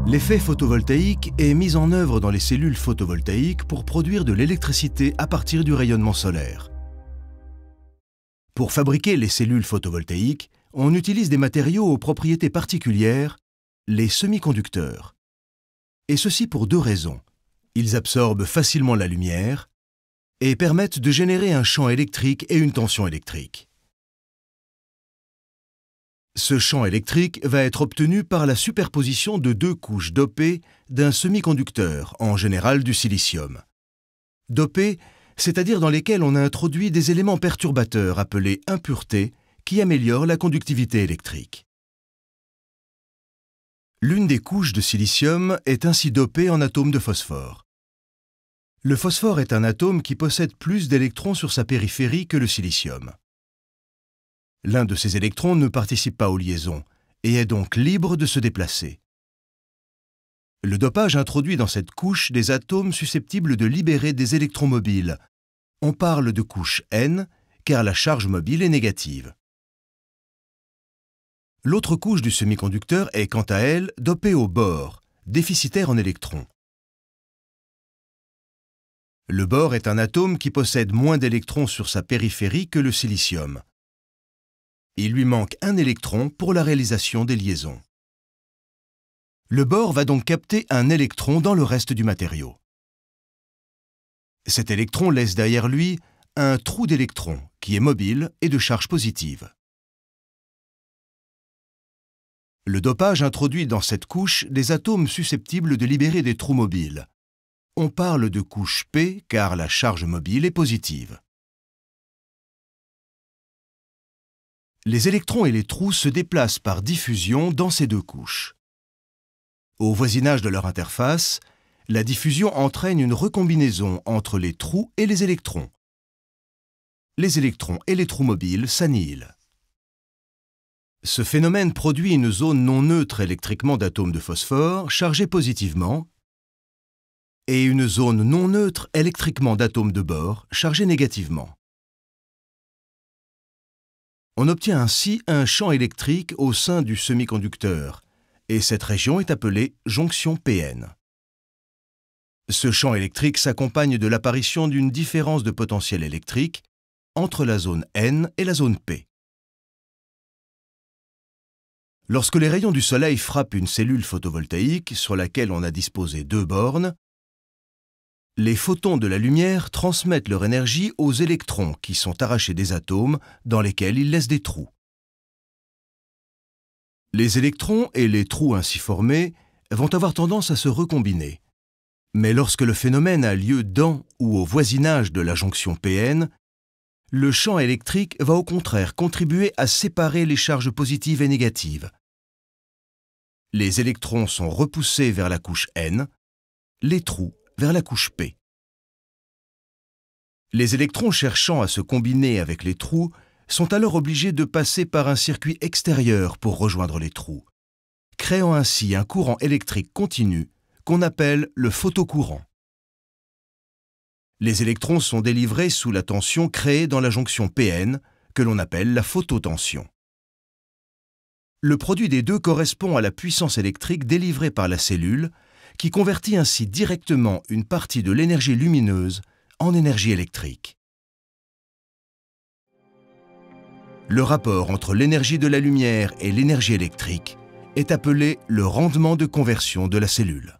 L'effet photovoltaïque est mis en œuvre dans les cellules photovoltaïques pour produire de l'électricité à partir du rayonnement solaire. Pour fabriquer les cellules photovoltaïques, on utilise des matériaux aux propriétés particulières, les semi-conducteurs. Et ceci pour deux raisons. Ils absorbent facilement la lumière et permettent de générer un champ électrique et une tension électrique. Ce champ électrique va être obtenu par la superposition de deux couches dopées d'un semi-conducteur, en général du silicium. Dopées, c'est-à-dire dans lesquelles on a introduit des éléments perturbateurs appelés impuretés qui améliorent la conductivité électrique. L'une des couches de silicium est ainsi dopée en atomes de phosphore. Le phosphore est un atome qui possède plus d'électrons sur sa périphérie que le silicium. L'un de ces électrons ne participe pas aux liaisons et est donc libre de se déplacer. Le dopage introduit dans cette couche des atomes susceptibles de libérer des électrons mobiles. On parle de couche N, car la charge mobile est négative. L'autre couche du semi-conducteur est quant à elle dopée au bore, déficitaire en électrons. Le bore est un atome qui possède moins d'électrons sur sa périphérie que le silicium. Il lui manque un électron pour la réalisation des liaisons. Le bore va donc capter un électron dans le reste du matériau. Cet électron laisse derrière lui un trou d'électrons qui est mobile et de charge positive. Le dopage introduit dans cette couche des atomes susceptibles de libérer des trous mobiles. On parle de couche P car la charge mobile est positive. Les électrons et les trous se déplacent par diffusion dans ces deux couches. Au voisinage de leur interface, la diffusion entraîne une recombinaison entre les trous et les électrons. Les électrons et les trous mobiles s'annihilent. Ce phénomène produit une zone non neutre électriquement d'atomes de phosphore chargés positivement et une zone non neutre électriquement d'atomes de bore chargés négativement. On obtient ainsi un champ électrique au sein du semi-conducteur, et cette région est appelée jonction PN. Ce champ électrique s'accompagne de l'apparition d'une différence de potentiel électrique entre la zone N et la zone P. Lorsque les rayons du soleil frappent une cellule photovoltaïque sur laquelle on a disposé deux bornes, les photons de la lumière transmettent leur énergie aux électrons qui sont arrachés des atomes dans lesquels ils laissent des trous. Les électrons et les trous ainsi formés vont avoir tendance à se recombiner. Mais lorsque le phénomène a lieu dans ou au voisinage de la jonction PN, le champ électrique va au contraire contribuer à séparer les charges positives et négatives. Les électrons sont repoussés vers la couche N, les trous vers la couche P. Les électrons cherchant à se combiner avec les trous sont alors obligés de passer par un circuit extérieur pour rejoindre les trous, créant ainsi un courant électrique continu qu'on appelle le photocourant. Les électrons sont délivrés sous la tension créée dans la jonction PN, que l'on appelle la phototension. Le produit des deux correspond à la puissance électrique délivrée par la cellule, qui convertit ainsi directement une partie de l'énergie lumineuse en énergie électrique. Le rapport entre l'énergie de la lumière et l'énergie électrique est appelé le rendement de conversion de la cellule.